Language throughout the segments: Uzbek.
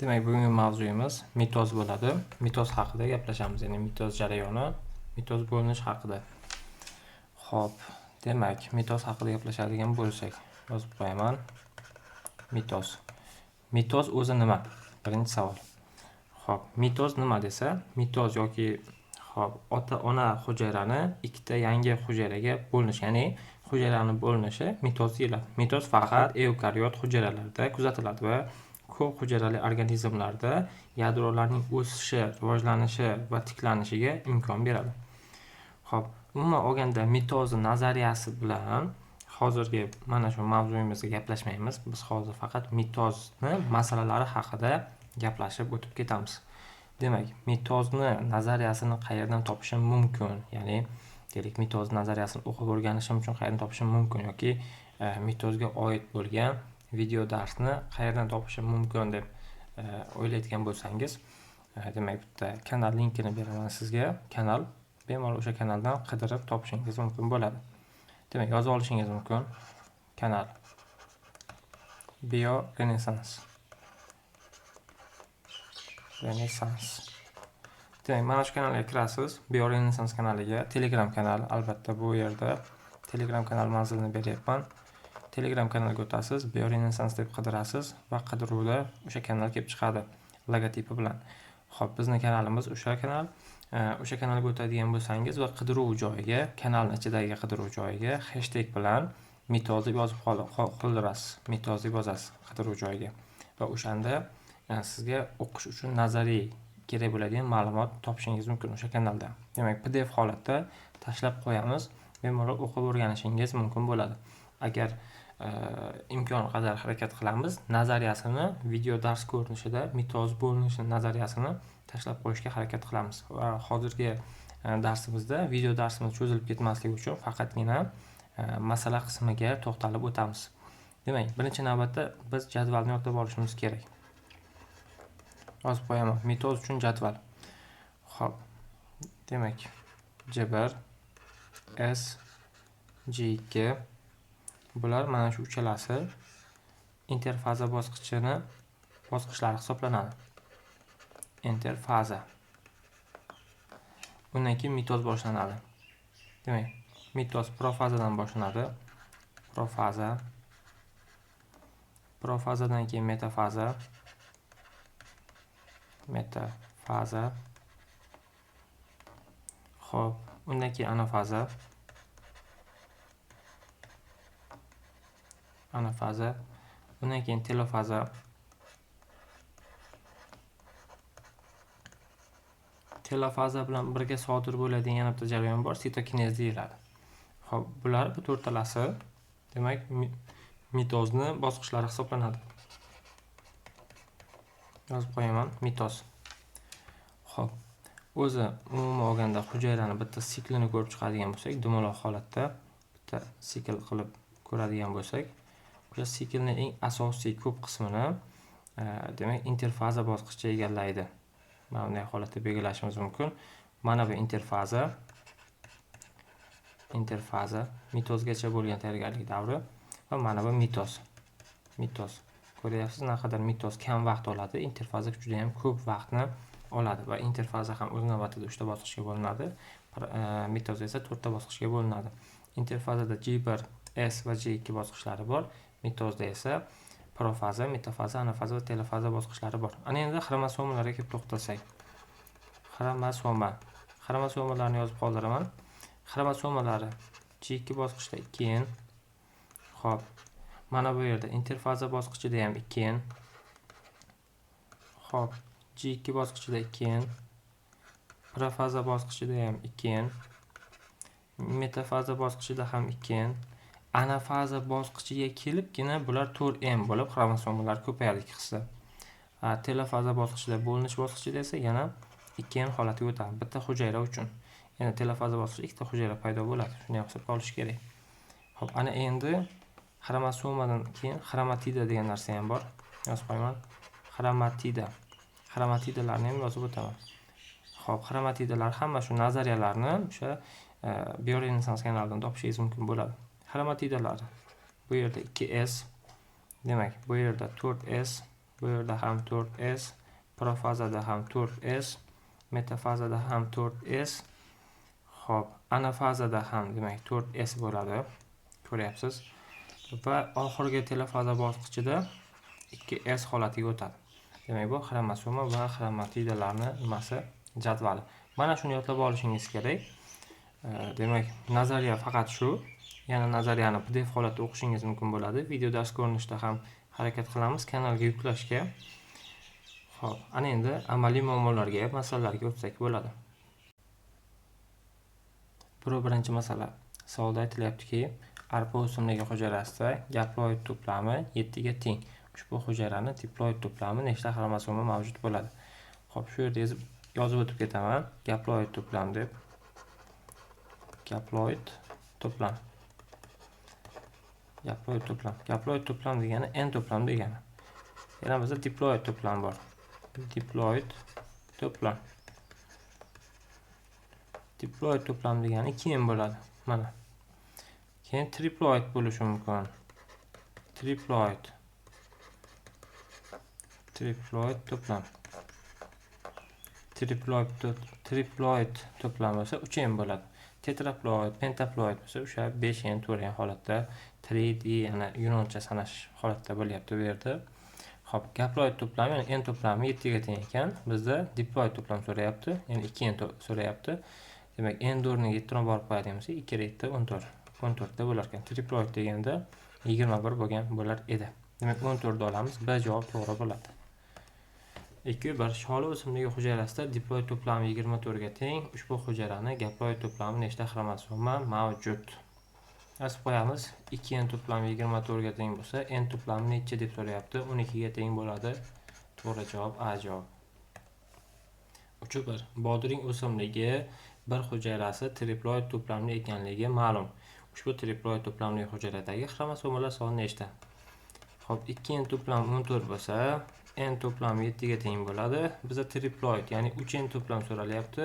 Demak, bugungi mavzuyimiz mitoz bo'ladi. Mitoz haqida gaplashamiz, ya'ni mitoz jarayoni, mitoz bo'linish haqida. Xo'p, demak, mitoz haqida gaplashadigan bo'lsak, yozib qo'yaman. Mitoz. Mitoz o'zi nima? Birinchi savol. Xo'p, mitoz nima desa, mitoz yoki ota-ona hujayrani ikkita yangi hujayraga bo'linish, ya'ni hujayraning bo'linishi mitoz deyiladi. Mitoz faqat evkaryot hujayralarda kuzatiladi va ko'p hujayrali organizmlarda yadrolarning o'sishi, rivojlanishi va tiklanishiga imkon beradi. Xo'p, umuman olganda mitoz nazariyasi bilan hozirgi mana shu mavzuyimizga gaplashmaymiz. Biz hozir faqat mitozni masalalari haqida gaplashib o'tib ketamiz. Demak, mitozni nazariyasini qayerdan topishim mumkin? Ya'ni, deylik, mitoz nazariyasini o'qib o'rganishim uchun qayerdan topishim mumkin yoki mitozga oid bo'lgan video darsni qayerdan topishim mumkin deb o'ylayotgan bo'lsangiz, demak, bitta kanal linkini beraman sizga. Kanal, bemalol o'sha kanaldan qidirib topishingiz mumkin bo'ladi. Demak, yozib olishingiz mumkin. Kanal Biorenesans. Demak, mana shu kanalga kirasiz. Biorenesans kanaliga, Telegram kanal, albatta bu yerda Telegram kanal manzilini beryapman. Telegram kanalga o'tasiz, Biorenesans deb qidirasiz va qidiruvda o'sha kanal kelib chiqadi logotipi bilan. Xo'p, bizning kanalimiz o'sha kanal. O'sha kanalga o'tadigan bo'lsangiz va qidiruv joyiga, kanalning ichidagi qidiruv joyiga hashtag bilan mitoz deb yozib qoldirasiz. Mitoz deb yozasiz qidiruv joyiga. Va o'shanda sizga o'qish uchun nazariy kerak bo'ladigan ma'lumot topishingiz mumkin o'sha kanalda. Demak, PDF holatda tashlab qo'yamiz. Bemalol o'qib o'rganishingiz mumkin bo'ladi. Agar imkon qadar harakat qilamiz, nazariyasini video dars ko'rinishida mitoz bo'linishi nazariyasini tashlab qo'yishga harakat qilamiz. Va hozirgi darsimizda video darsimiz cho'zilib ketmasligi uchun faqatgina masala qismiga to'xtalib o'tamiz. Demak, birinchi navbatda biz jadvalni yodlab olishimiz kerak. Yozib qo'yaman. Mitoz uchun jadval. Xo'p. Demak, J1, S, J2 bular mana shu uchalasi interfaza bosqichlari hisoblanadi. Interfaza. Undan keyin mitoz boshlanadi. Demak, mitoz profazadan boshlanadi. Profaza. Profazadan keyin metafaza. Metafaza. Xo'p, undan keyin anafaza. Anafaza. Undan keyin telofaza. Telofaza bilan birga sodir bo'ladigan yana bitta jarayon bor, sitokinez deyiladi. Xo'p, bular bu to'rtalasi, demak, mitozni bosqichlari hisoblanadi. Yozib qo'yaman, mitoz. Xo'p, o'zi umuman olganda hujayrani bitta siklini ko'rib chiqadigan bo'lsak, dumaloq holatda bitta sikl qilib ko'radigan bo'lsak, o'sha siklning eng asosiy ko'p qismini demak, interfaza bosqichi egallaydi. Mana bunday holatda belgilashimiz mumkin. Mana bu interfaza mitozgacha bo'lgan tayyorgarlik davri va mana bu mitoz. Ko'ryapsiz, naqadar mitoz kam vaqt oladi, interfaza juda ham ko'p vaqtni oladi va interfaza ham o'z navbatida 3 ta bosqichga bo'linadi. Mitoz esa 4 ta bosqichga bo'linadi. Interfazada J1, S va J2 bosqichlari bor. Mitozda esa profaza, metafaza, anafaza va telofaza bosqichlari bor. Ana endi xromosomalarga kelib to'xtalsak. Xromosomalarni yozib qoldiraman. Xromosomalari J2 bosqichda 2. Xo'p, mana bu yerda interfaza bosqichida ham 2. Xo'p, J2 bosqichida 2. Profaza bosqichida ham 2. Metafaza bosqichida ham 2. Anafaza bosqichiga kelibgina bular 4M bo'lib xromosomalar ko'payadi ikkisi. Telofaza bosqichida, bo'linish bosqichida esa yana 2M holatiga o'tadi bitta hujayra uchun. Yana telofaza bosqichida ikkita hujayra paydo bo'ladi. Shuni ham hisobga olish kerak. Xo'p, ana endi xromosomadan keyin xromatida degan narsa ham bor. Yozib qo'yaman. Xromatidalarni ham yozib o'taman. Xo'p, xromatidalar hamma shu nazariyalarni o'sha Biorenesans kanalidan topishingiz mumkin bo'ladi. Xromatidalar bu yerda 2S, demak, bu yerda 4S, Bu yerda ham 4s, profazada ham 4s, metafazada ham 4s. Xo'p, anafazada ham demak 4s bo'ladi. Ko'ryapsiz. Va oxirgi telofaza bosqichida 2s holatiga o'tadi. Demak, bu xromosoma va xromatidalarni nimasi jadvali. Mana shuni yodlab olishingiz kerak. Demak, nazariya faqat shu. Yana nazariyani PDF holatda o'qishingiz mumkin bo'ladi. Video dars ko'rinishida ham harakat qilamiz kanalga yuklashga. Xo'p, ana endi amaliy muammolarga, masalalarga o'tsak bo'ladi. Birinchi masala. Savolda aytilyaptiki, arpa o'simligi hujayrasida gaploid to'plami 7 ga teng. Ushbu hujayraning diploid to'plami nechta xromosoma mavjud bo'ladi? Xo'p, shu yerda yozib o'tib ketaman. Gaploid to'plam deb. Gaploid to'plam. Gaploid to'plam. Gaploid to'plam degani n to'plam degani. Yana bizda diploid to'plam bor. Diploid to'plam. Diploid to'plam degani keyin bo'ladi. Mana. Keyin triploid bo'lishi mumkin. Triploid to'plam. Triploid to'plam bo'lsa 3n bo'ladi. Tetraploid, pentaploid bo'lsa o'sha 5n, 4n holatda 3D yana yunoncha sanash holatda bo'lyapti bu yerda. Xo'p, gaploid to'plami ya'ni n to'plami 7 ga teng ekan. Bizda diploid to'plam so'rayapti, ya'ni 2n so'rayapti. Demak, n o'rniga 7 ni borib qo'yadigan 2 kere 7 14. 14 da bo'lar ekan. Triploid deganda 21 bo'lgan bo'lar edi. Demak, 14 da olamiz. B javob to'g'ri bo'ladi. 2-1 sholi o'simligi hujayrasida diploid to'plami 24 ga teng. Ushbu hujayraning gaploid to'plami nechta xromosoma mavjud? Yozib qo'yamiz. 2n to'plami 24 ga teng bo'lsa, n to'plami necha deb so'rayapti? 12 ga teng bo'ladi. To'g'ri javob A javob. 3-1 bodring o'simligi bir hujayrasi triploid to'plamli ekanligi ma'lum. Ushbu triploid to'plamli hujayradagi xromosomalar soni nechta? Xo'p, 2n to'plam 14 bo'lsa, n to'plam 7 ga teng bo'ladi. Bizda triploid, ya'ni 3n to'plam so'ralyapti.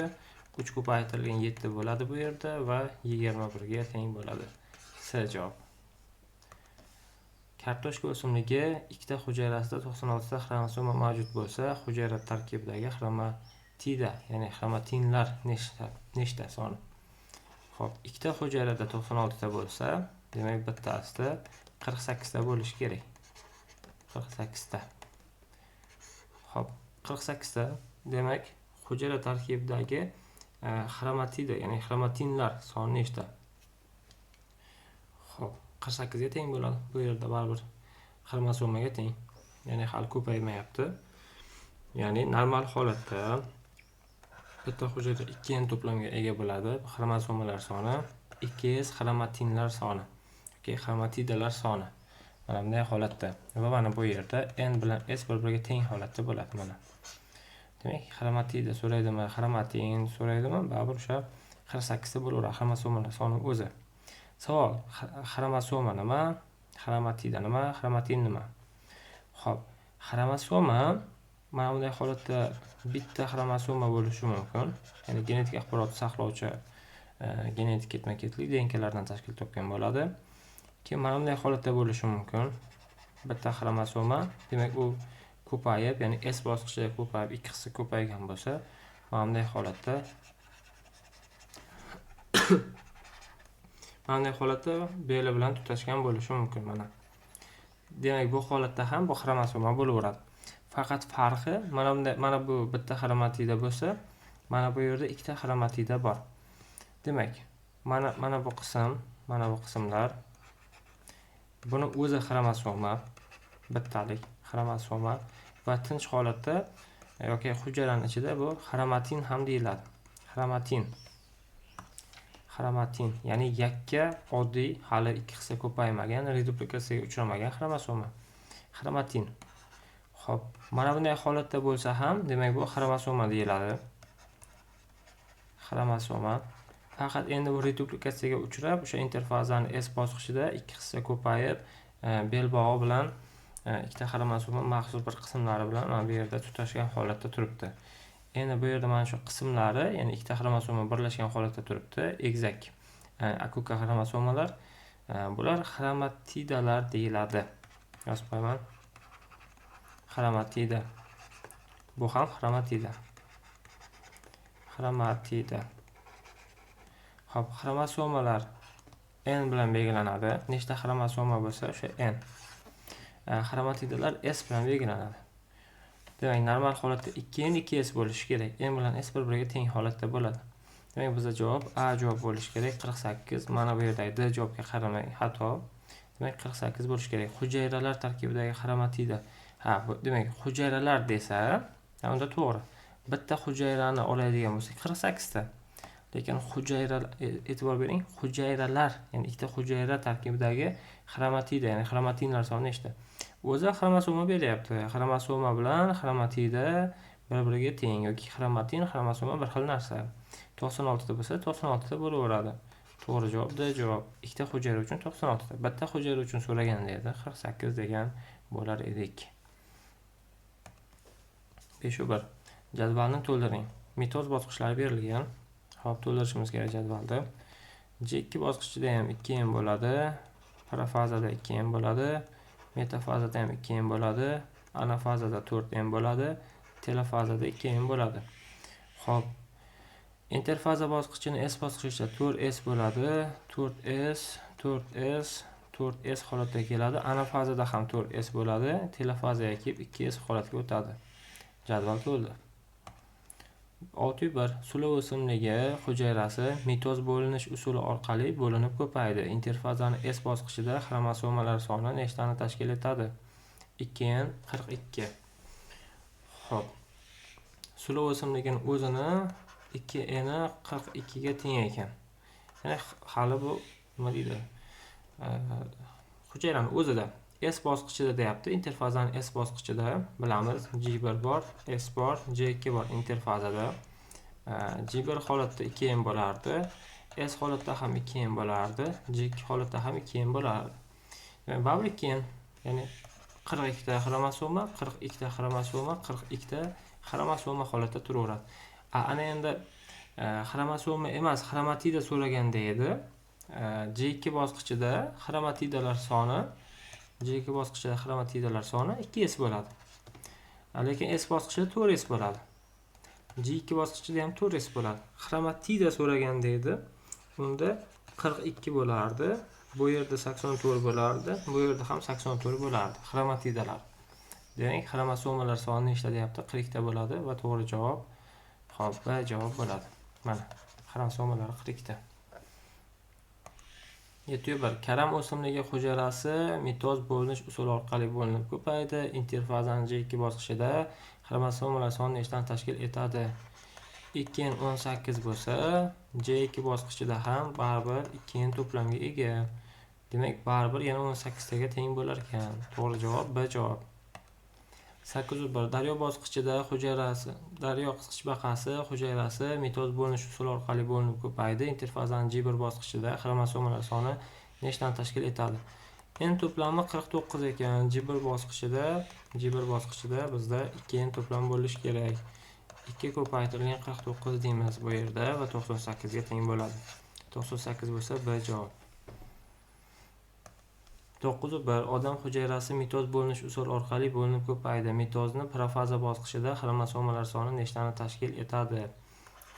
3 ko'paytirilgan 7 bo'ladi bu yerda va 21 ga teng bo'ladi. C javob. Kartoshka o'simligi ikkita hujayrasida 96 ta xromosoma mavjud bo'lsa, hujayra tarkibidagi xromatida, ya'ni xromatinlar nechta soni? Xo'p, ikkita hujayrada 96 ta bo'lsa, demak bittasida 48 ta bo'lishi kerak. 48 ta. Xo'p, 48 ta demak hujayra tarkibidagi xromatida, ya'ni xromatinlar soni nechta? Xo'p, 48 ga teng bo'ladi. Bu yerda baribir xromosomaga teng. Ya'ni hali ko'paymayapti. Ya'ni normal holatda bitta hujayra 2n to'plamga ega bo'ladi. Xromosomalar soni 2s xromatinlar soni yoki xromatidalar soni. Mana bunday holatda. Va mana bu yerda n bilan s bir-biriga teng holatda bo'ladi mana. Demak, xromatida so'raydimi, xromatin so'raydimi? Baribir o'sha 48 ta bo'laveradi xromosomalar soni o'zi. Savol: xromosoma nima? Xromatida nima? Xromatin nima? Xo'p, xromosoma mana bunday holatda bitta xromosoma bo'lishi mumkin. Ya'ni genetik axborot saqlovchi genetik ketma-ketlik DNKlardan tashkil topgan bo'ladi. Keyin mana bunday holatda bo'lishi mumkin. Bitta xromosoma, demak u ko'payib, ya'ni S bosqichida ko'payib, ikki hissa ko'paygan bo'lsa, mana bunday holatda beli bilan tutashgan bo'lishi mumkin mana. Demak, bu holatda ham bu xromosoma bo'laveradi. Faqat farqi mana bu bitta xromatida bo'lsa, mana bu yerda ikkita xromatida bor. Demak, mana bu qismlar buni o'zi xromosoma, bittalik xromosoma va tinch holatda yoki hujayraning ichida bu xromatin ham deyiladi. Xromatin, ya'ni yakka oddiy hali ikki hissa ko'paymagan, reduplikatsiyaga uchramagan xromosoma. Xromatin. Xo'p, mana bunday holatda bo'lsa ham, demak bu xromosoma deyiladi. Xromosoma. Faqat endi bu reduplikatsiyaga uchrab, o'sha interfazaning S bosqichida ikki hissa ko'payib, belbog'i bilan ikkita xromosoma maxsus bir qismlari bilan mana bu yerda tutashgan holatda turibdi. Endi bu yerda mana shu qismlari, ya'ni ikkita xromosoma birlashgan holatda turibdi. Egizak akuka xromosomalar, bular xromatidalar deyiladi. Yozib qo'yaman. xromatida. Bu ham xromatida. Xo'p, xromosomalar n bilan belgilanadi. Nechta xromosoma bo'lsa, o'sha n. Xromatidalar s bilan belgilanadi. Demak, normal holatda 2n 2s bo'lishi kerak. n bilan s bir-biriga teng holatda bo'ladi. Demak, bizda javob A javob bo'lishi kerak. 48. Mana bu yerdagi D javobga qaramay xato. Demak, 48 bo'lishi kerak. Hujayralar tarkibidagi xromatida. Demak, hujayralar desa, unda to'g'ri. Bitta hujayrani oladigan bo'lsak 48 ta. Lekin hujayralar, e'tibor bering, hujayralar, ya'ni ikkita hujayra tarkibidagi xromatida, ya'ni xromatinlar soni nechta? O'zi xromosoma beryapti. Xromosoma bilan xromatida bir-biriga teng yoki xromatin, xromosoma bir xil narsa. 96 ta bo'lsa, 96 ta bo'laveradi. To'g'ri javob D javob. Ikkita hujayra uchun 96 ta. Bitta hujayra uchun so'raganda edi 48 degan bo'lar edik. 5.1. Jadvalni to'ldiring. Mitoz bosqichlari berilgan. Hop, to'ldirishimiz kerak jadvalda. J2 bosqichida ham 2n bo'ladi. Parafazada 2n bo'ladi. Metafazada ham 2n bo'ladi. Anafazada 4n bo'ladi. Telofazada 2n bo'ladi. Hop. Interfaza bosqichini S bosqichida 4s bo'ladi. 4s holatga keladi. Anafazada ham 4s bo'ladi. Telofazaga kelib 2s holatga o'tadi. Jadval to'ldi. 6.1. Sulov o'simligi hujayrasi mitoz bo'linish usuli orqali bo'linib ko'paydi. Interfazani S bosqichida xromosomalar soni nechtani tashkil etadi? 2n 42. Xo'p. Sulov o'simligining o'zini 2n 42 ga teng ekan. Ya'ni hali bu nima deydi? Hujayraning o'zida S bosqichida deyapti. Interfazani S bosqichida bilamiz, J1 bor, S bor, J2 bor interfazada. J1 holatda 2n bo'lardi, S holatda ham 2n bo'lardi, J2 holatda ham 2n bo'lardi. Demak, baribir 2n, ya'ni 42 ta xromosoma, 42 ta xromosoma, 42 ta xromosoma holatda turaveradi. Ana endi xromosoma emas, xromatida so'raganda edi. J2 bosqichida xromatidalar soni J2 bosqichida xromatidalar soni 2s bo'ladi. Lekin S bosqichida 4s bo'ladi. J2 bosqichida ham 4s bo'ladi. Xromatida so'raganda edi. Unda 42 bo'lardi. Bu yerda 84 bo'lardi. Bu yerda ham 84 bo'lardi. Xromatidalar. Demak, xromosomalar soni nechta deyapti? 40 ta bo'ladi va to'g'ri javob hop B javob bo'ladi. Mana, xromosomalar 40 ta. 7.1. Karam o'simligi hujayrasi mitoz bo'linish usuli orqali bo'linib ko'paydi. Interfazani J2 bosqichida xromosomalar soni nechtani tashkil etadi? 2n 18 bo'lsa, J2 bosqichida ham baribir 2n to'plamga ega. Demak, baribir yana 18 taga teng bo'lar ekan. To'g'ri javob B javob. 8.1. Daryo bosqichida hujayrasi, daryo qisqichbaqasi hujayrasi mitoz bo'linish usuli orqali bo'linib ko'paydi. Interfazani J1 bosqichida xromosomalar soni nechtani tashkil etadi? N to'plami 49 ekan. J1 bosqichida bizda 2n to'plam bo'lishi kerak. 2 ko'paytirilgan 49 deymiz bu yerda va 98 ga teng bo'ladi. 98 bo'lsa B javob. 9.1. Odam hujayrasi mitoz bo'linish usuli orqali bo'linib ko'paydi. Mitozni profaza bosqichida xromosomalar soni nechtani tashkil etadi?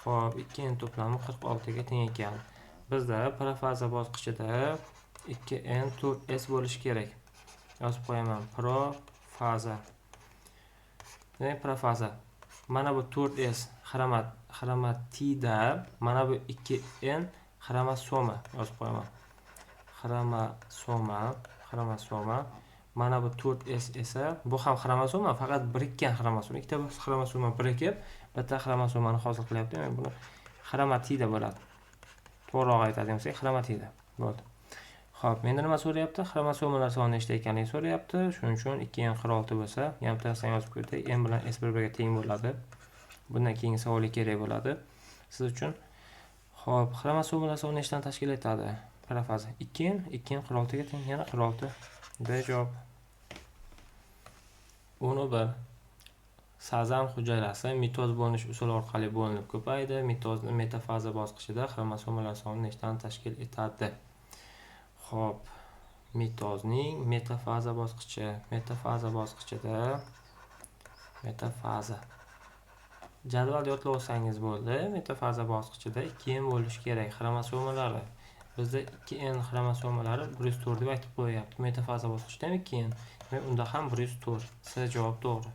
Xo'p, 2n to'plami 46 ga teng ekan. Bizda profaza bosqichida 2n 4s bo'lishi kerak. Yozib qo'yaman. Profaza. Demak, profaza. Mana bu 4s xromatida, mana bu 2n xromosoma. Yozib qo'yaman. Xromosoma. Mana bu 4s esa bu ham xromosoma, faqat birikkan xromosoma. Ikkita xromosoma birikib, bitta xromosomani hosil qilyapti. Demak, buni xromatida bo'ladi. To'g'riroq aytadigan bo'lsak, xromatida bo'ldi. Xo'p, menda nima so'rayapti? Xromosomalar soni nechta ekanligini so'rayapti. Shuning uchun 2n46 bo'lsa, yampirasidan yozib qo'ydik. n bilan s bir-biriga teng bo'ladi. Bundan keyingi savolga kerak bo'ladi siz uchun. Xo'p, xromosomalar soni nechtani tashkil etadi? Profaza 2n 46 ga teng, yana 46. B javob. 10.1. Sazan hujayrasi mitoz bo'linish usuli orqali bo'linib ko'paydi. Mitozni metafaza bosqichida xromosomalar soni nechtani tashkil etadi? Xo'p, mitozning metafaza bosqichida Metafaza. Jadval yodlab olsangiz bo'ldi. Metafaza bosqichida 2n bo'lishi kerak xromosomalari. Bizda 2n xromosomalari 104 deb aytib qo'yapti. Metafaza bosqichida ham 2n. Demak, unda ham 104. S javob to'g'ri.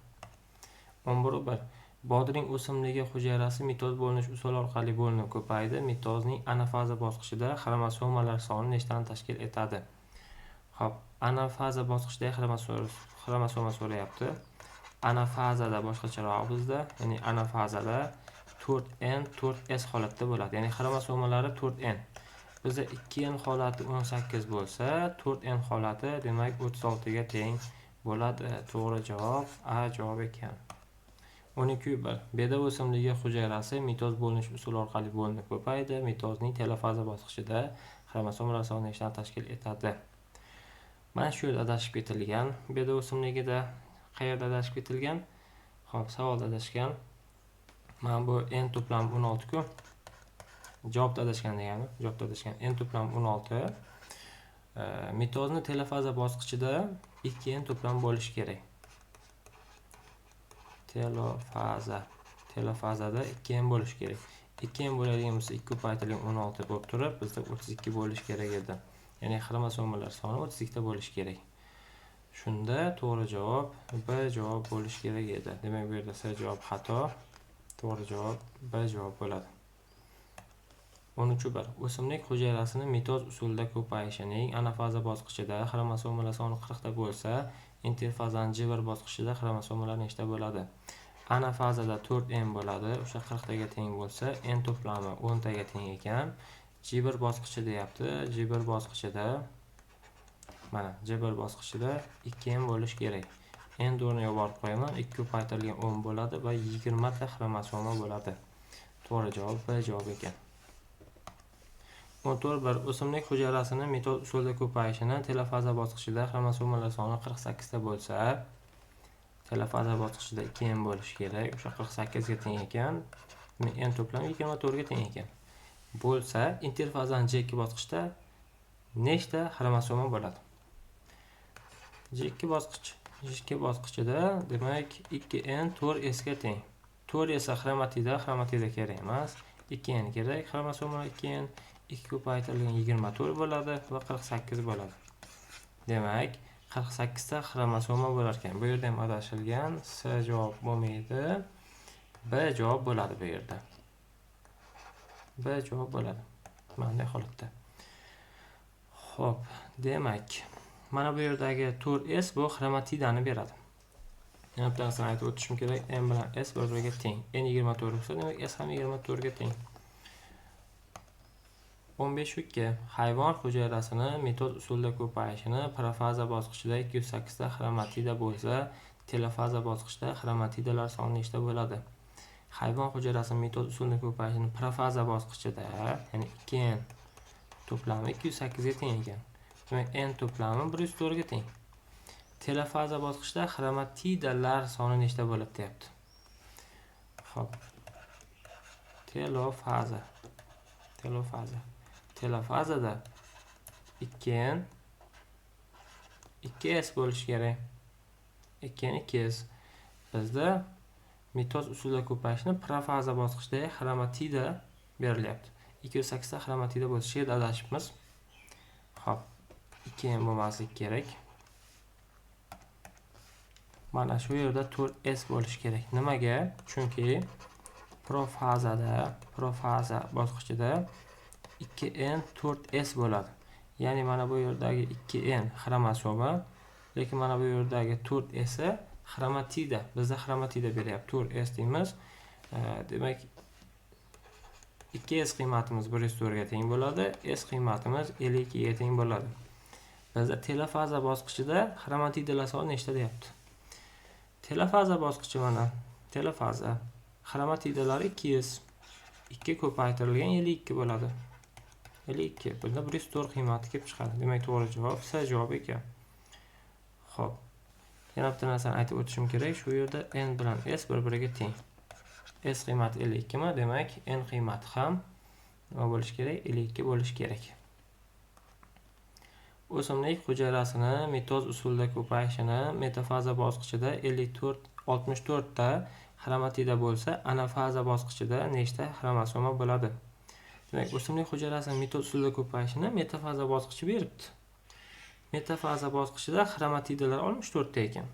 11.1. Bodring o'simligi hujayrasi mitoz bo'linish usuli orqali bo'linib ko'paydi. Mitozning anafaza bosqichida xromosomalar soni nechtani tashkil etadi? Xo'p, anafaza bosqichida xromosoma so'rayapti. Anafazada boshqacharoq bizda, ya'ni anafazada 4n 4s holatda bo'ladi. Ya'ni xromosomalari 4n. Bizda 2n holati 18 bo'lsa, 4n holati demak 36 ga teng bo'ladi. To'g'ri javob A javob ekan. 12.1. Beda o'simligi hujayrasi mitoz bo'linish usuli orqali bo'linib ko'paydi. Mitozning telofaza bosqichida xromosomalar soni nechtani tashkil etadi? Mana shu yerda adashib ketilgan. Beda o'simligida qayerda adashib ketilgan? Xo'p, savolda adashgan. Mana bu n to'plami 16 ku. Javobda adashgan degani. Javobda adashgan. N to'plami 16. Mitozni telofaza bosqichida 2n to'plam bo'lishi kerak. Telofazada 2n bo'lishi kerak. 2n bo'ladigan bo'lsa 2 ko'paytirilgan 16 bo'lib turib, bizda 32 bo'lishi kerak edi. Ya'ni xromosomalar soni 32 ta bo'lishi kerak. Shunda to'g'ri javob B javob bo'lishi kerak edi. Demak, bu yerda S javob xato. To'g'ri javob B javob bo'ladi. 13.1. O'simlik hujayrasining mitoz usulida ko'payishining anafaza bosqichida xromosomalar soni 40 ta bo'lsa, interfazaning G1 bosqichida xromosomalar nechta bo'ladi? Anafazada 4n bo'ladi. O'sha 40 taga teng bo'lsa, n to'plami 10 taga teng ekan. G1 bosqichi deyapti. G1 bosqichida mana G1 bosqichida 2n bo'lish kerak. N o'rniga borib qo'yaman. 2 ko'paytirilgan 10 bo'ladi va 20 ta xromosoma bo'ladi. To'g'ri javob B javob ekan. 14.1. O'simlik hujayrasining mitoz usulida ko'payishini telofaza bosqichida xromosomalar soni 48 ta bo'lsa, telofaza bosqichida 2n bo'lishi kerak. O'sha 48 ga teng ekan. N to'plami 24 ga teng ekan. Bo'lsa, interfazaning J2 bosqichida nechta xromosoma bo'ladi? J2 bosqichida demak 2n 4s ga teng. 4s xromatida kerak emas. 2n kerak. Xromosomalar 2n 2 ko'paytirilgan 24 bo'ladi va 48 bo'ladi. Demak, 48 ta xromosoma bo'lar ekan. Bu yerda ham adashilgan. S javob bo'lmaydi. B javob bo'ladi bu yerda. B javob bo'ladi. Mana bunday holatda. Xo'p, demak, mana bu yerdagi 4s bu xromatidani beradi. Yana bir narsani aytib o'tishim kerak. M bilan S bir-biriga teng. N 24 bo'lsa, demak S ham 24 ga teng. 15.2. Hayvon hujayrasining mitoz usulida ko'payishini profaza bosqichida 208 ta xromatida bo'lsa, telofaza bosqichida xromatidalar soni nechta bo'ladi? Hayvon hujayrasining mitoz usulida ko'payishini profaza bosqichida, ya'ni 2n to'plami 208 ga teng ekan. Demak, n to'plami 104 ga teng. Telofaza bosqichida xromatidalar soni nechta bo'ladi deyapti. Xo'p. Telofazada 2n 2s bo'lishi kerak. 2n 2s. Bizda mitoz usulida ko'payishni profaza bosqichida xromatida berilyapti. 208 ta xromatida bo'lsa, shu yerda adashibmiz. Xo'p, 2n bo'lmasligi kerak. Mana shu yerda 4s bo'lishi kerak. Nimaga? Chunki profaza bosqichida 2n 4s bo'ladi. Ya'ni mana bu yerdagi 2n xromosoma, lekin mana bu yerdagi 4s xromatida. Bizda xromatida beryapti. 4s deymiz. Demak, 2s qiymatimiz 104 ga teng bo'ladi. S qiymatimiz 52 ga teng bo'ladi. Bizda telofaza bosqichida xromatidalar soni nechta deyapti? Telofaza bosqichi mana. Telofaza xromatidalari 2s. 2 ko'paytirilgan 52 bo'ladi. 52. Bunda 104 qiymati kelib chiqadi. Demak, to'g'ri javob S javob ekan. Xo'p. Yana bitta narsani aytib o'tishim kerak. Shu yerda n bilan s bir-biriga teng. S qiymati 52 mi? Demak, n qiymati ham nima bo'lishi kerak? 52 bo'lishi kerak. O'simlik hujayrasini mitoz usulida ko'payishini metafaza bosqichida 64 ta xromatida bo'lsa, anafaza bosqichida nechta xromosoma bo'ladi? Demak, o'simlik hujayrasining mitoz usulida ko'payishini metafaza bosqichi beribdi. Metafaza bosqichida xromatidalar 64 ta ekan.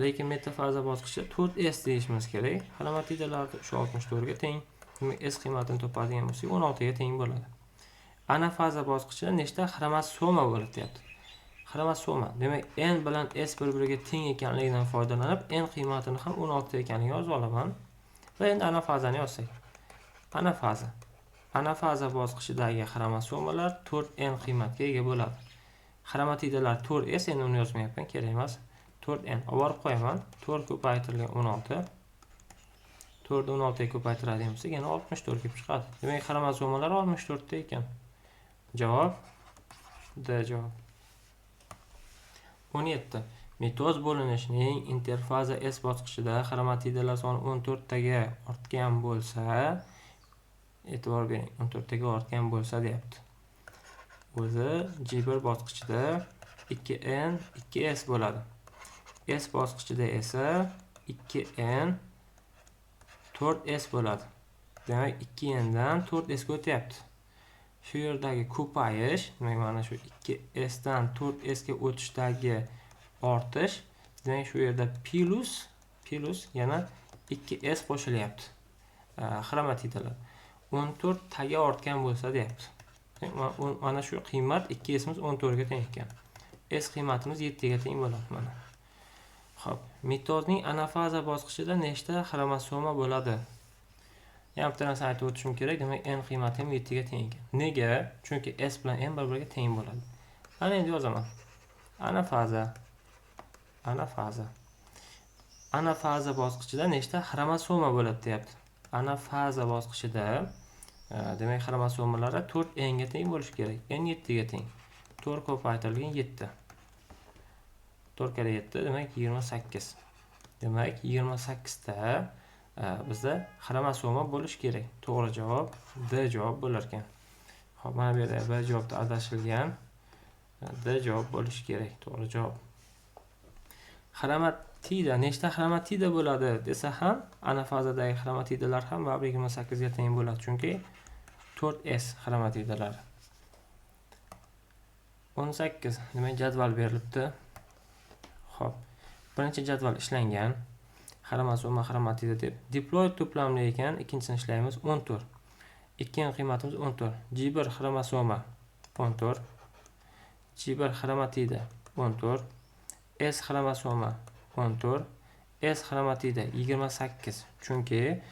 Lekin metafaza bosqichida 4s deyishimiz kerak. Xromatidalar shu 64 ga teng. Demak, s qiymatini topadigan bo'lsak 16 ga teng bo'ladi. Anafaza bosqichida nechta xromosoma bo'ladi deyapti. Xromosoma, demak n bilan s bir-biriga teng ekanligidan foydalanib, n qiymatini ham 16 ekanligini yozib olaman. Va endi anafazani yozsak. Anafaza bosqichidagi xromosomalar 4n qiymatga ega bo'ladi. Xromatidalar 4s, endi uni yozmayapman, kerak emas. 4n olib borib qo'yaman. 4 ko'paytirilgan 16. 4 ni 16 ga ko'paytiradigan bo'lsak, yana 64 kelib chiqadi. Demak, xromosomalar 64 ta ekan. Javob D javob. 17. Mitoz bo'linishining interfaza S bosqichida xromatidalar soni 14 taga ortgan bo'lsa, e'tibor bering, 14 taga ortgan bo'lsa deyapti. O'zi G1 bosqichida 2n 2s bo'ladi. S bosqichida esa 2n 4s bo'ladi. Demak, 2n dan 4s ga o'tyapti. Shu yerdagi ko'payish, demak mana shu 2s dan 4s ga o'tishdagi ortish, demak shu yerda plus yana 2s qo'shilyapti. Xromatidalar 14 taga ortgan bo'lsa deyapti. Mana shu qiymat 2s'imiz 14 ga teng ekan. S qiymatimiz 7 ga teng bo'ladi mana. Xo'p, mitozning anafaza bosqichida nechta xromosoma bo'ladi? Yana bitta narsani aytib o'tishim kerak. Demak, n qiymati ham 7 ga teng ekan. Nega? Chunki s bilan n bir-biriga teng bo'ladi. Ana endi yozaman. Anafaza bosqichida nechta xromosoma bo'ladi deyapti. Anafaza bosqichida demak xromosomalari 4n ga teng bo'lishi kerak. N 7 ga teng. 4 ko'paytirilgan 7. 4 kere 7 demak 28. Demak 28 ta bizda xromosoma bo'lish kerak. To'g'ri javob D javob bo'lar ekan. Xo'p, mana bu yerda B javobda adashilgan. D javob bo'lishi kerak. To'g'ri javob. Xromatida nechta xromatida bo'ladi desa ham, anafazadagi xromatidalar ham baribir 28 ga teng bo'ladi, chunki 4s xromatidalar. 18. Demak, jadval berilibdi. Xo'p, birinchi jadval ishlangan. Xromosoma xromatida deb diploid to'plamli ekan, ikkinchisini ishlaymiz 14. 2 qiymatimiz 14. G1 xromosoma 14. G1 xromatida 14. S xromosoma 14. S xromatida 28. Chunki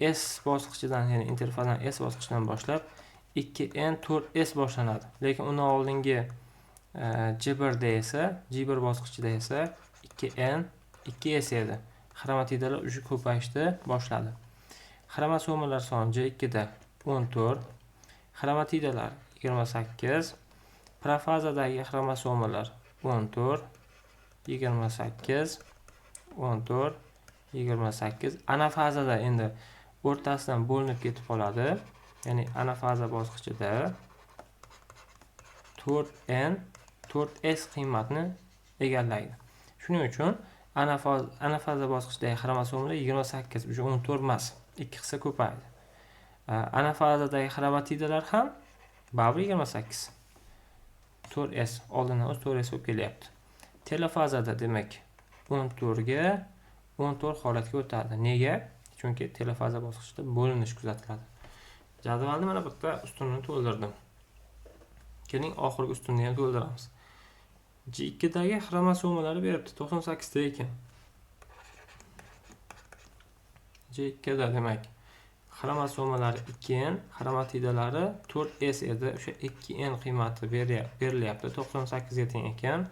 S bosqichidan, ya'ni interfazdan S bosqichidan boshlab 2n 4s boshlanadi. Lekin undan oldingi G1da esa, G1 bosqichida esa 2n 2s edi. Xromatidalar o'sha ko'payishni boshladi. Xromosomalar soni J2da 14, xromatidalar 28, profazadagi xromosomalar 14, 28, 14, 28. Anafazada endi o'rtasidan bo'linib ketib qoladi. Ya'ni anafaza bosqichida 4n 4s qiymatni egallaydi. Shuning uchun anafaza bosqichidagi xromosomalar 28, o'sha 14 emas, 2 hissa ko'paydi. Anafazadagi xromatidalar ham baribir 28. 4s oldindan o'z 4s bo'lib kelyapti. Telofazada demak 14 ga 14 holatga o'tadi. Nega? Chunki telofaza bosqichida bo'linish kuzatiladi. Jadvalni mana bu yerda ustunini to'ldirdim. Keling, oxirgi ustunni ham to'ldiramiz. G2 dagi xromosomalari beribdi, 98 ta ekan. G2 da demak xromosomalari 2n, xromatidalari 4s edi. O'sha 2n qiymati berilyapti, 98 ga teng ekan.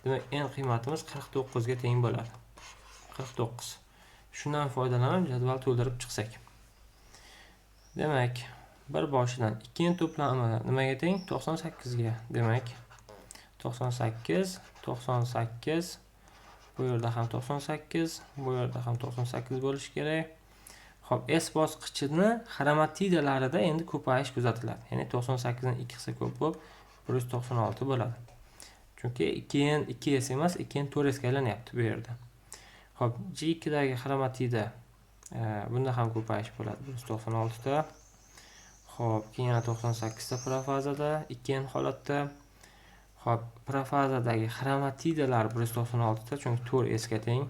Demak, n qiymatimiz 49 ga teng bo'ladi. 49. Shundan foydalanib jadval to'ldirib chiqsak. Demak, bir boshidan 2n to'plami nimaga teng? 98 ga. Demak, 98, 98, bu yerda ham 98, bu yerda ham 98 bo'lishi kerak. Xo'p, S bosqichini xromatidalarida endi ko'payish kuzatiladi. Ya'ni 98 dan 2 hissa ko'p bo'lib 196 bo'ladi. Chunki 2n 2s emas, 2n 4s ga aylanyapti bu yerda. Xo'p, G2 dagi xromatida bunda ham ko'payish bo'ladi 196 da. Xo'p, keyin yana 98 ta profazada, 2n holatda. Xo'p, profazadagi xromatidalar 196 ta, chunki 4s ga teng.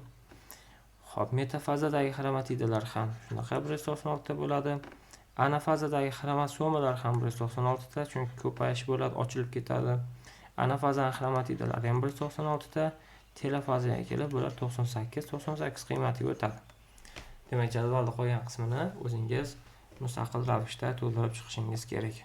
Xo'p, metafazadagi xromatidalar ham shunaqa 196 ta bo'ladi. Anafazadagi xromosomalar ham 196 ta, chunki ko'payish bo'ladi, ochilib ketadi. Anafazaning xromatidalari ham 196 ta, telofazaga kelib bular 98 qiymatiga o'tadi. Demak, jadvalda qolgan qismini o'zingiz mustaqil ravishda to'ldirib chiqishingiz kerak.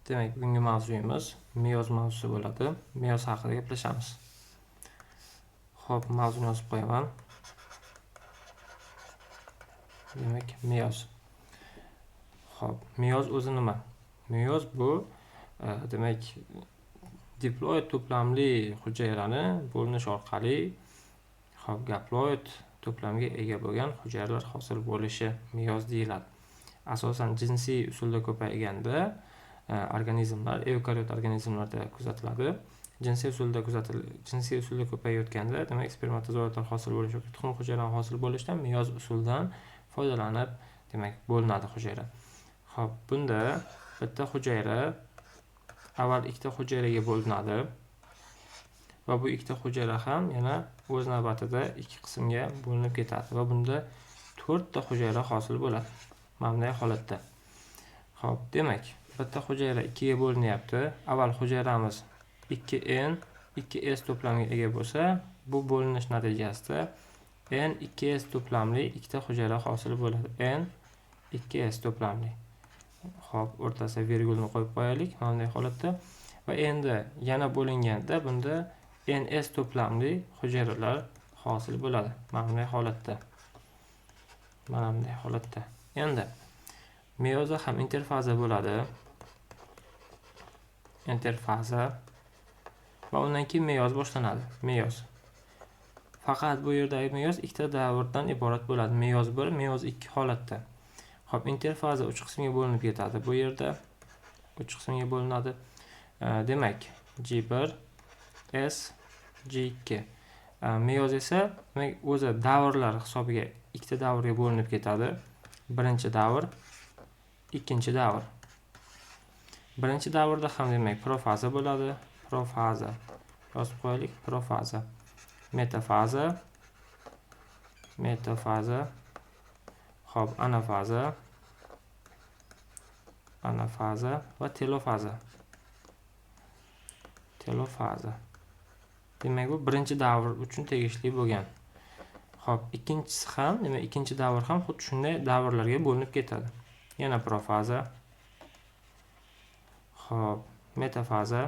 Demak, bugungi mavzuyimiz meyoz mavzusi bo'ladi. Meyoz haqida gaplashamiz. Xo'p, mavzuni yozib qo'yaman. Demak, meyoz. Xo'p, meyoz o'zi nima? Meyoz bu demak diploid to'plamli hujayrani bo'linish orqali gaploid to'plamga ega bo'lgan hujayralar hosil bo'lishi meyoz deyiladi. Asosan jinsiy usulda ko'payganda organizmlar, evkariot organizmlarda kuzatiladi. Jinsiy usulda ko'payayotganda, demak spermatozoidlar hosil bo'lishi yoki tuxum hujayralar hosil bo'lishdan meyoz usuldan foydalanib, demak bo'linadi hujayra. Xo'p, bunda bitta hujayra avval ikkita hujayraga bo'linadi va bu ikkita hujayra ham yana o'z navbatida ikki qismga bo'linib ketadi va bunda 4 ta hujayra hosil bo'ladi mamnun holatda. Xo'p, demak, bitta hujayra 2 ga bo'linyapti. Avval hujayramiz 2n 2s to'plamiga ega bo'lsa, bu bo'linish natijasida n 2s to'plamli ikkita hujayra hosil bo'ladi. N 2s to'plamli. Xo'p, o'rtasiga virgulni qo'yib qo'yaylik mamnun holatda va endi yana bo'linganda bunda ns to'plamli hujayralar hosil bo'ladi mamnun holatda. Mana bunday holatda. Endi meyozda ham interfaza bo'ladi. Interfaza va undan keyin meyoz boshlanadi. Meyoz. Faqat bu yerdagi meyoz ikkita davrdan iborat bo'ladi. Meyoz 1, meyoz 2 holatda. Xo'p, interfaza 3 qismga bo'linib ketadi. Bu yerda 3 qismga bo'linadi. Demak, G1, S, G2. Meyoz esa demak o'zi davrlar hisobiga ikkita davrga bo'linib ketadi. Birinchi davr, ikkinchi davr. Birinchi davrda ham demak profaza bo'ladi. Profaza. Yozib qo'yaylik, profaza. Metafaza. Metafaza. Xo'p, anafaza. Anafaza va telofaza. Telofaza. Demak, bu birinchi davr uchun tegishli bo'lgan. Xo'p, ikkinchisi ham, demak ikkinchi davr ham xuddi shunday davrlarga bo'linib ketadi. Yana profaza. Xo'p, metafaza.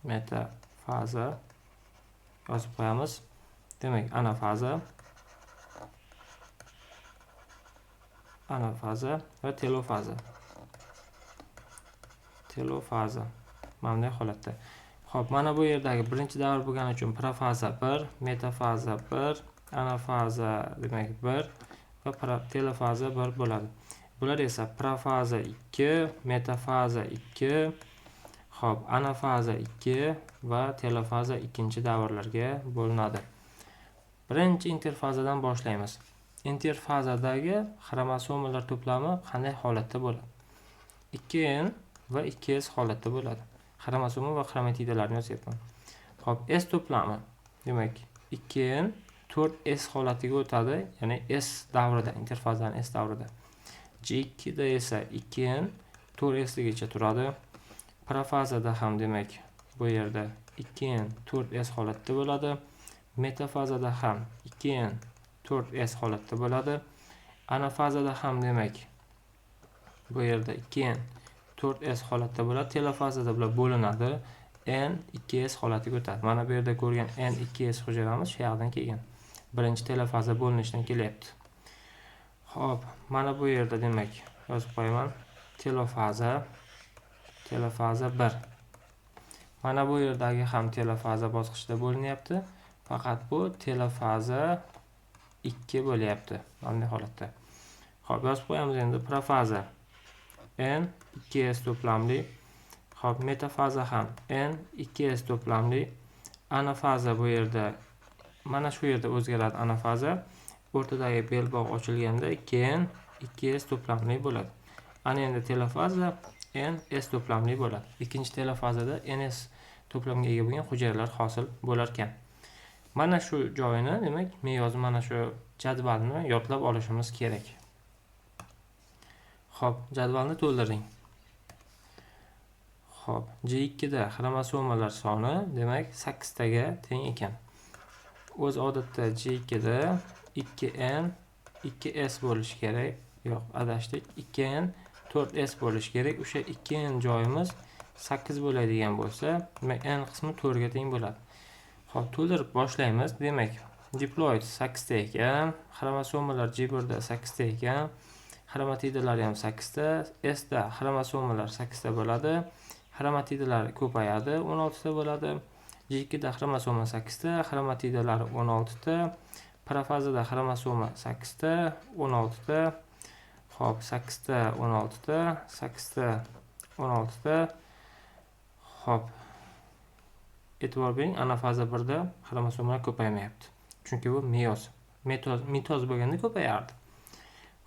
Metafaza. Yozib qo'yamiz. Demak, anafaza. Anafaza va telofaza. Telofaza. Mamnun holatda. Xo'p, mana bu yerdagi birinchi davr bo'lgani uchun profaza 1, metafaza 1, anafaza demak 1 va telofaza 1 bo'ladi. Bular esa profaza 2, metafaza 2, xo'p, anafaza 2 va telofaza ikkinchi davrlarga bo'linadi. Birinchi interfazadan boshlaymiz. Interfazadagi xromosomalar to'plami qanday holatda bo'ladi? 2n va 2s holatda bo'ladi. Xromosoma va xromatidalarni yozyapman. Xo'p, s to'plami demak 2n 4s holatiga o'tadi, ya'ni s davrida, interfazaning s davrida. G2 da esa 2n 4s ligicha turadi. Profazada ham demak bu yerda 2n 4s holatda bo'ladi. Metafazada ham 2n 4s holatda bo'ladi. Anafazada ham demak bu yerda 2n 4s holatda bo'ladi. Telofazada bular bo'linadi. N 2s holatiga o'tadi. Mana bu yerda ko'rgan N 2s hujayramiz shu yoqdan kelgan. Birinchi telofaza bo'linishdan kelyapti. Xo'p, mana bu yerda demak yozib qo'yaman. Telofaza, telofaza 1. Mana bu yerdagi ham telofaza bosqichida bo'linyapti. Faqat bu telofaza 2 bo'lyapti bunday holatda. Xo'p, yozib qo'yamiz endi profaza n 2s to'plamli. Xo'p, metafaza ham n 2s to'plamli. Anafaza bu yerda mana shu yerda o'zgaradi anafaza. O'rtadagi belbog' ochilganda keyin 2s to'plamli bo'ladi. Ana endi telofaza n s to'plamli bo'ladi. Ikkinchi telofazada ns to'plamga ega bo'lgan hujayralar hosil bo'lar ekan. Mana shu joyini, demak, meyoz mana shu jadvalni yodlab olishimiz kerak. Xo'p, jadvalni to'ldiring. Xo'p, J2 da xromosomalar soni demak 8 taga teng ekan. O'z odatda J2 da 2n 2s bo'lishi kerak. Yo'q, adashdik. 2n 4s bo'lishi kerak. O'sha 2n joyimiz 8 bo'ladigan bo'lsa, demak n qismi 4 ga teng bo'ladi. Xo'p, to'ldirib boshlaymiz. Demak, diploid 8 ta ekan, xromosomalar J1 da 8 ta ekan, xromatidalar ham 8 ta, S da xromosomalar 8 ta bo'ladi. Xromatidalar ko'payadi, 16 ta bo'ladi. J2 da xromosoma 8 ta, xromatidalar 16 ta, profazada xromosoma 8 ta, 16 ta. Xo'p, 8 ta, 16 ta, 8 ta, 16 ta. Xo'p, e'tibor bering, anafaza 1 da xromosomalar ko'paymayapti. Chunki bu meyoz. Mitoz bo'lganda ko'payardi.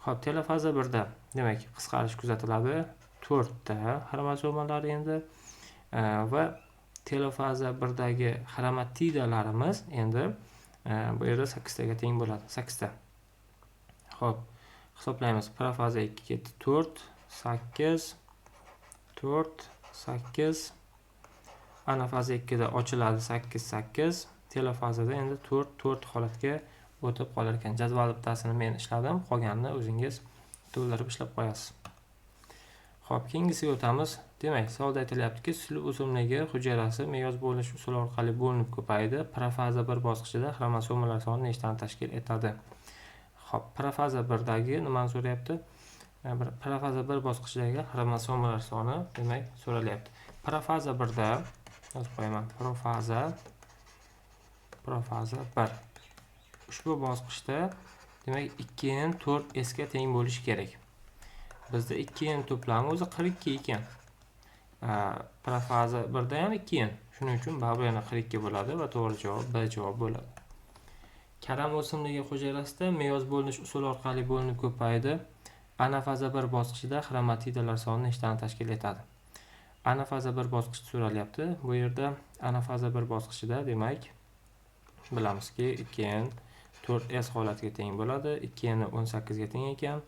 Xo'p, telofaza 1 da demak qisqarish kuzatiladi. 4 ta xromosomalar endi va telofaza 1 dagi xromatidalarimiz endi bu yerda 8 taga teng bo'ladi. 8 ta. Xo'p, hisoblaymiz. Profaza 2 ketdi. 4, 8, 4, 8. Anafaza 2 da ochiladi 8, 8. Telofazada endi 4, 4 holatga o'tib qolar ekan. Jadval bittasini men ishladim, qolganini o'zingiz to'ldirib ishlab qo'yasiz. Xo'p, keyingisiga o'tamiz. Demak, savolda aytilyaptiki, suli o'simligi hujayrasi meyoz bo'linish usuli orqali bo'linib ko'paydi. Profaza 1 bosqichida xromosomalar soni nechtani tashkil etadi? Xo'p, profaza 1 dagi nimani so'rayapti? Profaza 1 bosqichidagi xromosomalar soni demak so'ralyapti. Profaza 1 da yozib qo'yaman. Profaza 1. Ushbu bosqichda demak 2n 4s ga teng bo'lishi kerak. Bizda 2n to'plami o'zi 42 ekan. Profaza 1 da ham 2n. Shuning uchun baribir yana 42 bo'ladi va to'g'ri javob B javob bo'ladi. Karam o'simligi hujayrasida meyoz bo'linish usuli orqali bo'linib ko'paydi. Anafaza 1 bosqichida xromatidalar soni nechtani tashkil etadi? Anafaza 1 bosqichi so'ralyapti. Bu yerda anafaza 1 bosqichida demak bilamizki 2n 4s holatiga teng bo'ladi. 2n 18 ga teng ekan.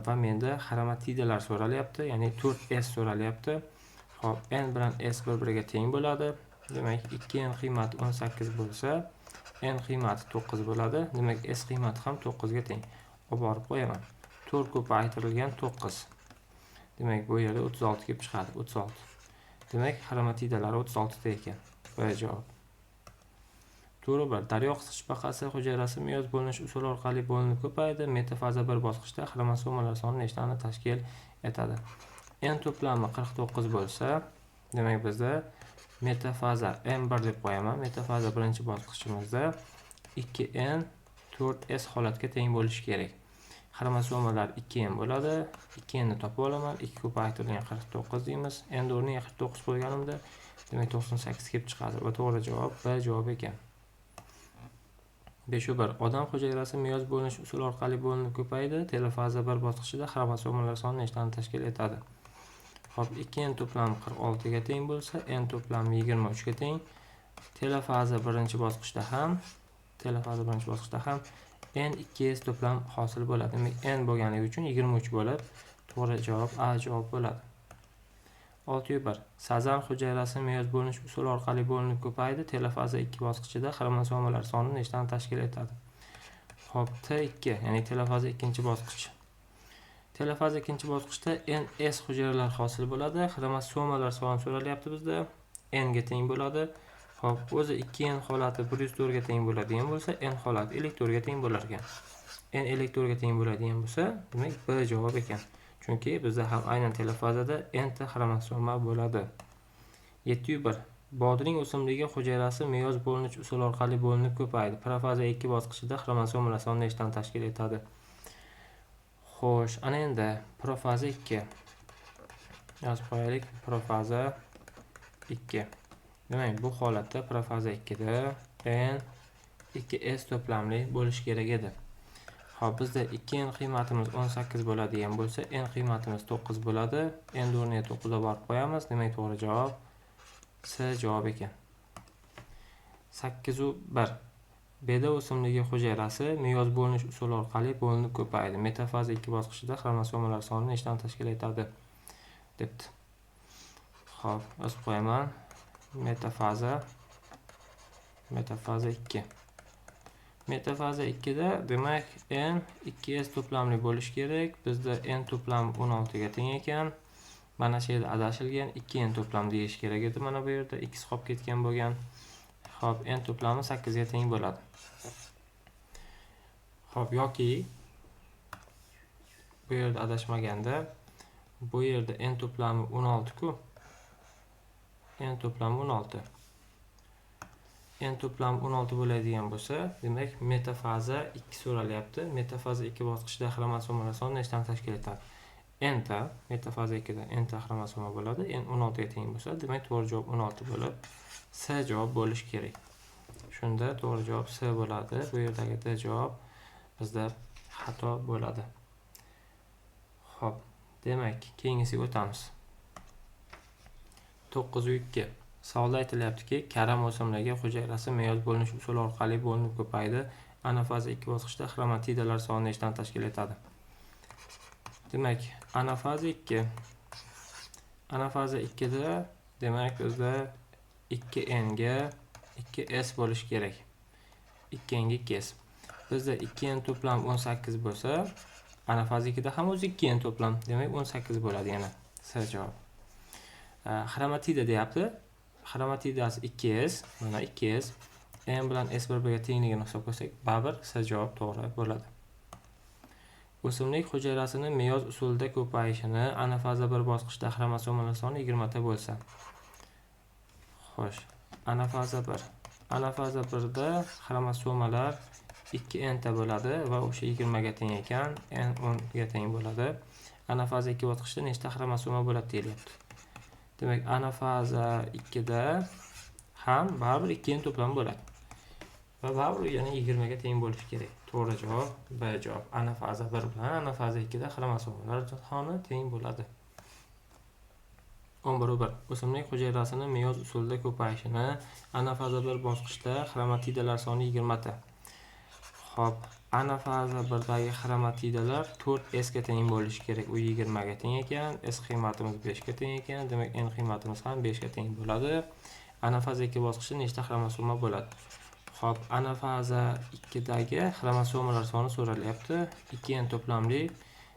Va menda xromatidalar so'ralyapti, ya'ni 4s so'ralyapti. Xo'p, n bilan s bir-biriga teng bo'ladi. Demak, 2n qiymati 18 bo'lsa, n qiymati 9 bo'ladi. Demak, s qiymati ham 9 ga teng. Olib borib qo'yaman. 4 ko'paytirilgan 9. Demak, bu yerda 36 kelib chiqadi. 36. Demak, xromatidalari 36 ta ekan. B javob. To'g'ri bir. Daryo qisqichbaqasi hujayrasi meyoz bo'linish usuli orqali bo'linib ko'paydi. Metafaza 1 bosqichda xromosomalar soni nechtani tashkil etadi? N to'plami 49 bo'lsa, demak bizda metafaza M1 deb qo'yaman. Metafaza birinchi bosqichimizda 2n 4s holatga teng bo'lishi kerak. Xromosomalar 2n bo'ladi. 2n ni topib olaman. 2 ko'paytirilgan 49 deymiz. N o'rniga 49 qo'yganimda demak 98 kelib chiqadi. Va to'g'ri javob B javob ekan. 5.1. Odam hujayrasi meyoz bo'linish usuli orqali bo'linib ko'paydi. Telofaza 1 bosqichida xromosomalar soni nechtani tashkil etadi? Xo'p, 2n to'plami 46 ga teng bo'lsa, n to'plami 23 ga teng. Telofaza birinchi bosqichda ham n 2s to'plam hosil bo'ladi. Demak, n bo'lganligi uchun 23 bo'lib, to'g'ri javob A javob bo'ladi. 6.1. Sazan hujayrasi meyoz bo'linish usuli orqali bo'linib ko'paydi. Telofaza 2 bosqichida xromosomalar soni nechtani tashkil etadi? Xo'p, T2, ya'ni telofaza 2-bosqich. Telofaza 2-bosqichda NS hujayralar hosil bo'ladi. Xromosomalar soni so'ralyapti bizda. N ga teng bo'ladi. Xo'p, o'zi 2n holati 104 ga teng bo'ladigan bo'lsa, n holati elektr ga teng bo'lar ekan. N elektr ga teng bo'ladigan bo'lsa, demak B javob ekan. Chunki bizda ham aynan telofazada n ta xromosoma bo'ladi. 7.1. Bodring o'simligi hujayrasi meyoz bo'linish usuli orqali bo'linib ko'paydi. Profaza 2 bosqichida xromosomalar soni nechtadan tashkil etadi? Xo'sh, ana endi profaza 2 yozib qo'yaylik. Profaza 2. Demak, bu holatda profaza 2 da n 2s to'plamli bo'lish kerak edi. Xo'p, bizda 2n qiymatimiz 18 bo'ladigan bo'lsa, n qiymatimiz 9 bo'ladi. N o'rniga 9 olib borib qo'yamiz. Demak, to'g'ri javob C javob ekan. 8-1. Beda o'simligi hujayrasi meyoz bo'linish usuli orqali bo'linib ko'paydi. Metafaza 2 bosqichida xromosomalar soni nechtadan tashkil etadi? debdi. Xo'p, yozib qo'yaman. Metafaza 2. Metafaza 2 da demak n 2s to'plamli bo'lish kerak. Bizda n to'plami 16 ga teng ekan. Mana shu yerda adashilgan 2n to'plam deyish kerak edi. Mana bu yerda x qolib ketgan bo'lgan. Xo'p, n to'plami 8 ga teng bo'ladi. Xo'p, yoki bu yerda adashmaganda bu yerda n to'plami 16 ku. N to'plami 16. N to'plami 16 bo'ladigan bo'lsa, demak metafaza 2 so'ralyapti. Metafaza 2 bosqichida xromosomalar soni nechtadan tashkil etadi? N ta metafaza 2 da n ta xromosoma bo'ladi. N 16 ga teng bo'lsa, demak to'g'ri javob 16 bo'lib, C javob bo'lishi kerak. Shunda to'g'ri javob C bo'ladi. Bu yerdagi D javob bizda xato bo'ladi. Xo'p, demak, keyingisiga o'tamiz. 9-2. Savolda aytilyaptiki, karam o'simligi hujayrasi meyoz bo'linish usuli orqali bo'linib ko'paydi. Anafaza 2 bosqichida xromatidalar soni nechtadan tashkil etadi? Demak, anafaza 2. Anafaza 2 da demak bizda 2n ga 2s bo'lish kerak. 2n ga 2s. Bizda 2n to'plam 18 bo'lsa, anafaza 2 da ham o'zi 2n to'plam, demak 18 bo'ladi yana. C javob. Xromatida deyapti. Xromatidasi 2s, mana 2s. n bilan s bir-biriga tengligini hisob qilsak, baribir C javob to'g'ri bo'ladi. O'simlik hujayrasini meyoz usulida ko'payishini anafaza 1 bosqichida xromosomalar soni 20 ta bo'lsa. Xo'sh, anafaza 1. Anafaza 1 da xromosomalar 2n ta bo'ladi va o'sha 20 ga teng ekan, n 10 ga teng bo'ladi. Anafaza 2 bosqichida nechta xromosoma bo'ladi deyilyapti. Demak, anafaza 2 da ham baribir 2n to'plam bo'ladi. Va baribir yana 20 ga teng bo'lishi kerak. To'g'ri javob B javob. Anafaza 1 bilan anafaza 2 da xromosomalar soni teng bo'ladi. 11-1. O'simlik hujayrasini meyoz usulida ko'payishini anafaza 1 bosqichda xromatidalar soni 20 ta. Xo'p, anafaza 1 dagi xromatidalar 4s ga teng bo'lishi kerak. U 20 ga teng ekan, s qiymatimiz 5 ga teng ekan, demak n qiymatimiz ham 5 ga teng bo'ladi. Anafaza 2 bosqichida nechta xromosoma bo'ladi? Xo'p, anafaza 2 dagi xromosomalar soni so'ralyapti. 2n to'plamli.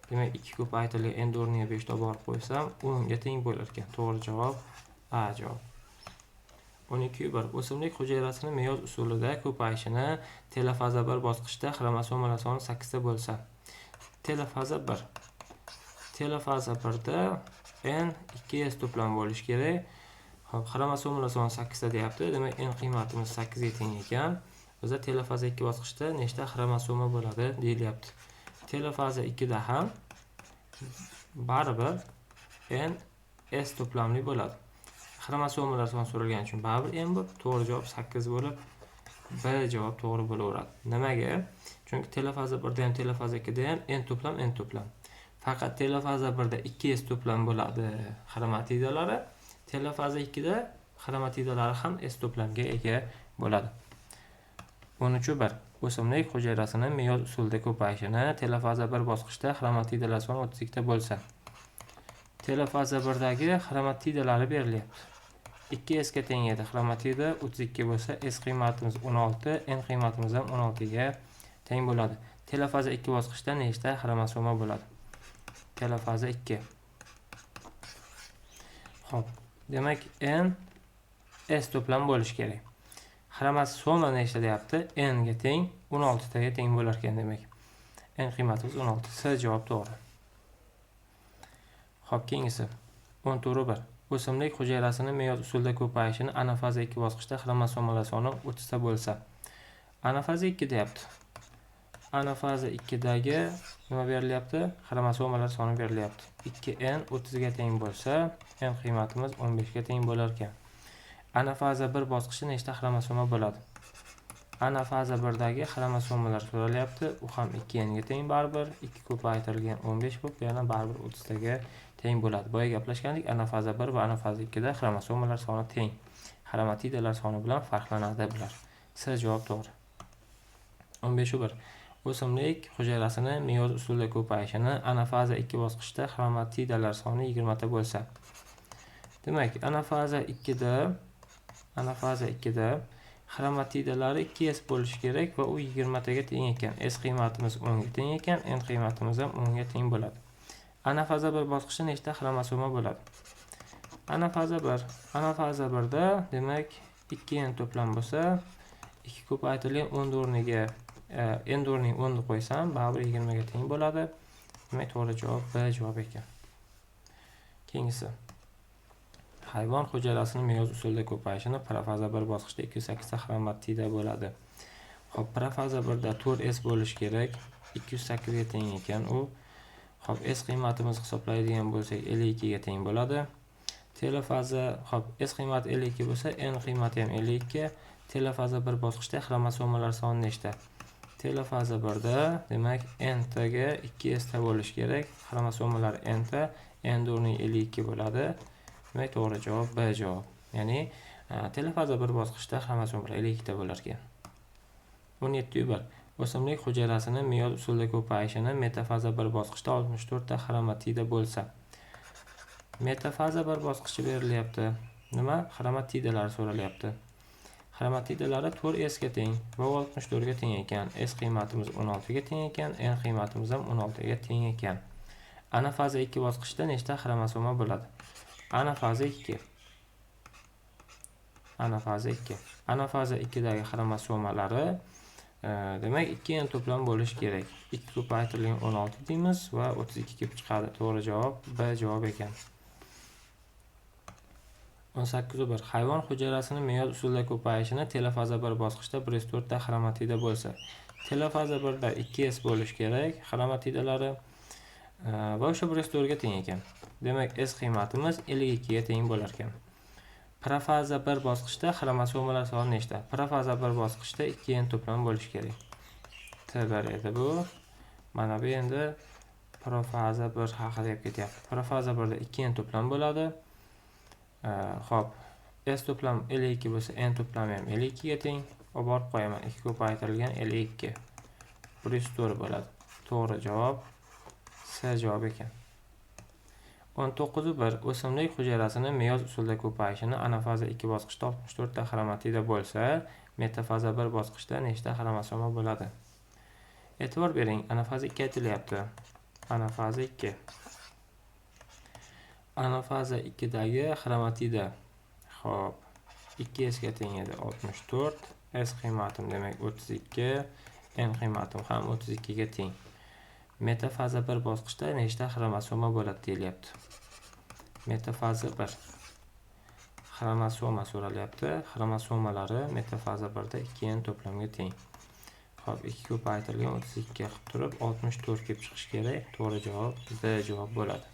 Demak 2 ko'paytirilgan n o'rniga 5 olib borib qo'ysam, 10 ga teng bo'lar ekan. To'g'ri javob A javob. 12-1. O'simlik hujayrasini meyoz usulida ko'payishini telofaza 1 bosqichda xromosomalar soni 8 ta bo'lsa. Telofaza 1. Telofaza 1 da n 2s to'plam bo'lishi kerak. Xo'p, xromosomalar soni 8 ta deyapti. Demak, n qiymatimiz 8 ga teng ekan. Bizda telofaza 2 bosqichda nechta xromosoma bo'ladi deyilyapti. Telofaza 2 da ham baribir n s to'plamli bo'ladi. Xromosomalar soni so'ralgani uchun baribir n bo'lib, to'g'ri javob 8 bo'lib, B javob to'g'ri bo'laveradi. Nimaga? Chunki telofaza 1 da ham telofaza 2 da ham n to'plam. Faqat telofaza 1 da 2s to'plam bo'ladi xromatidalari. Telofaza 2 da xromatidalari ham s to'plamga ega bo'ladi. 13-1. O'simlik hujayrasini meyoz usulida ko'payishini telofaza 1 bosqichda xromatidalar soni 32 ta bo'lsa. Telofaza 1 dagi xromatidalari berilyapti. 2s ga teng edi. Xromatida 32 bo'lsa, s qiymatimiz 16, n qiymatimiz ham 16 ga teng bo'ladi. Telofaza 2 bosqichda nechta xromosoma bo'ladi? Telofaza 2. Xo'p, demak n s to'plam bo'lishi kerak. Xromosoma nechta deyapti? N ga teng, 16 taga teng bo'lar ekan demak. N qiymatimiz 16. C javob to'g'ri. Xo'p, keyingisi 14-1. o'simlik hujayrasining meyoz usulida ko'payishini anafaza 2 bosqichda xromosomalar soni 30 ta bo'lsa. Anafaza 2 deyapti. Anafaza 2dagi nima berilyapti? Xromosomalar soni berilyapti. 2n 30 ga teng bo'lsa, n qiymatimiz 15 ga teng bo'lar ekan. Anafaza 1 bosqichda nechta xromosoma bo'ladi? Anafaza 1dagi xromosomalar so'ralyapti. U ham 2n ga teng baribir, 2 ko'paytirilgan 15 bo'lib, yana baribir 30 taga teng bo'ladi. Boya gaplashgandik, anafaza 1 va anafaza 2da xromosomalar soni teng. Xromatidalar soni bilan farqlanadi bular. S javob to'g'ri. 15-1. O'simlik hujayrasining meyoz usulida ko'payishini anafaza 2 bosqichda xromatidalar soni 20 ta bo'lsa. Demak, anafaza 2da xromatidalari 2s bo'lishi kerak va u 20 taga teng ekan. S qiymatimiz 10 ga teng ekan, n qiymatimiz ham 10 ga teng bo'ladi. Anafaza 1 bosqichda nechta xromosoma bo'ladi? Anafaza 1da demak 2n to'plam bo'lsa, 2 ko'paytirilgan 10 o'rniga n o'rniga 10 ni qo'ysam, baribir 20 ga teng bo'ladi. Demak, to'g'ri javob B javob ekan. Keyingisi. Hayvon hujayrasining meyoz usulida ko'payishini profaza 1 bosqichda 208 ta xromatida bo'ladi. Xo'p, profaza 1da 4s bo'lishi kerak. 208 ga teng ekan u. Xo'p, s qiymatimizni hisoblaydigan bo'lsak 52 ga teng bo'ladi. Telofaza, xo'p, s qiymati 52 bo'lsa, n qiymati ham 52. Telofaza 1 bosqichda xromosomalar soni nechta? Telofaza 1da demak n taga 2s ta bo'lishi kerak. Xromosomalar n ta, n o'rniga 52 bo'ladi. Demak, to'g'ri javob B javob. Ya'ni telofaza 1 bosqichda xromosomalar 52 ta bo'lar ekan. 17-1. O'simlik hujayrasining meyoz usulida ko'payishini metafaza 1 bosqichda 64 ta xromatida bo'lsa. Metafaza 1 bosqichi berilyapti. Nima? Xromatidalar so'ralyapti. Xromatidalari 4s ga teng va 64 ga teng ekan. S qiymatimiz 16 ga teng ekan, n qiymatimiz ham 16 ga teng ekan. Anafaza 2 bosqichda nechta xromosoma bo'ladi? Anafaza 2. Anafaza 2dagi xromosomalari demak 2n to'plam bo'lishi kerak. 2 ko'paytirilgan 16 deymiz va 32 kelib chiqadi. To'g'ri javob B javob ekan. 18-1. Hayvon hujayrasining meyoz usulida ko'payishini telofaza 1 bosqichda 104 ta xromatida bo'lsa. Telofaza 1da 2s bo'lishi kerak. Xromatidalari va o'sha 104 ga teng ekan. Demak, S qiymatimiz 52 ga teng bo'lar ekan. Profaza 1 bosqichda xromosomalar soni nechta? Profaza 1 bosqichda 2n to'plam bo'lishi kerak. T1 edi bu. Mana bu endi profaza 1 haqida gap ketyapti. Profaza 1da 2n to'plam bo'ladi. Xo'p, S to'plam 52 bo'lsa, n to'plami ham 52 ga teng. Olib borib qo'yaman. 2 ko'paytirilgan 52 104 bo'ladi. To'g'ri javob S javob ekan. 19-1. O'simlik hujayrasining meyoz usulida ko'payishini anafaza 2 bosqichda 64 ta xromatida bo'lsa, metafaza 1 bosqichda nechta xromosoma bo'ladi? E'tibor bering, anafaza 2 aytilyapti. Anafaza 2. Anafaza 2dagi xromatida. Xo'p, 2s ga teng edi 64, s qiymatim demak 32, n qiymatim ham 32 ga teng. Metafaza 1 bosqichda nechta xromosoma bo'ladi deyilyapti. Metafaza 1. Xromosoma so'ralyapti. Xromosomalari metafaza 1da 2n to'plamga teng. Xo'p, 2 ko'paytirilgan 32 ga qilib turib 64 kelib chiqish kerak. To'g'ri javob D javob bo'ladi.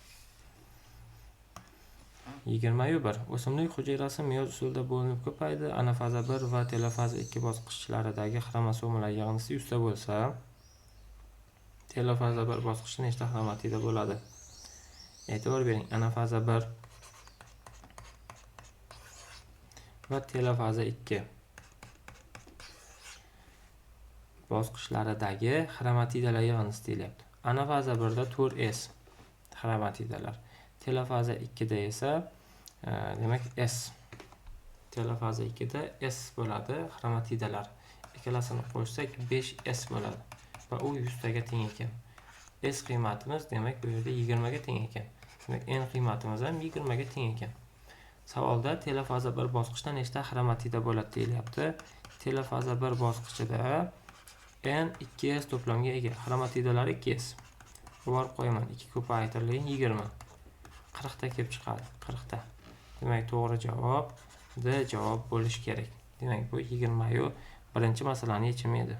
21. O'simlik hujayrasi meyoz usulida bo'linib ko'paydi. Anafaza 1 va telofaza 2 bosqichlaridagi xromosomalar yig'indisi 100 ta bo'lsa, telofaza 1 bosqichda nechta xromatida bo'ladi? E'tibor bering, anafaza 1 va telofaza 2 bosqichlaridagi xromatidalar yig'indisi deyilyapti. Anafaza 1da 4s xromatidalar. Telofaza 2da esa demak S. Telofaza 2da S bo'ladi xromatidalar. Ikkalasini qo'shsak 5s bo'ladi va u 100 taga teng ekan. S qiymatimiz demak bu yerda 20 ga teng ekan. Demak, n qiymatimiz ham 20 ga teng ekan. Savolda telofaza 1 bosqichda nechta xromatida bo'ladi deyilyapti. Telofaza 1 bosqichida n 2s to'plamga ega. Xromatidalari 2s. Borib qo'yaman. 2 ko'paytirilgan 20. 40 ta kelib chiqadi. 40 ta. Demak, to'g'ri javob D javob bo'lishi kerak. Demak, bu 20 yu birinchi masalaning yechimi edi.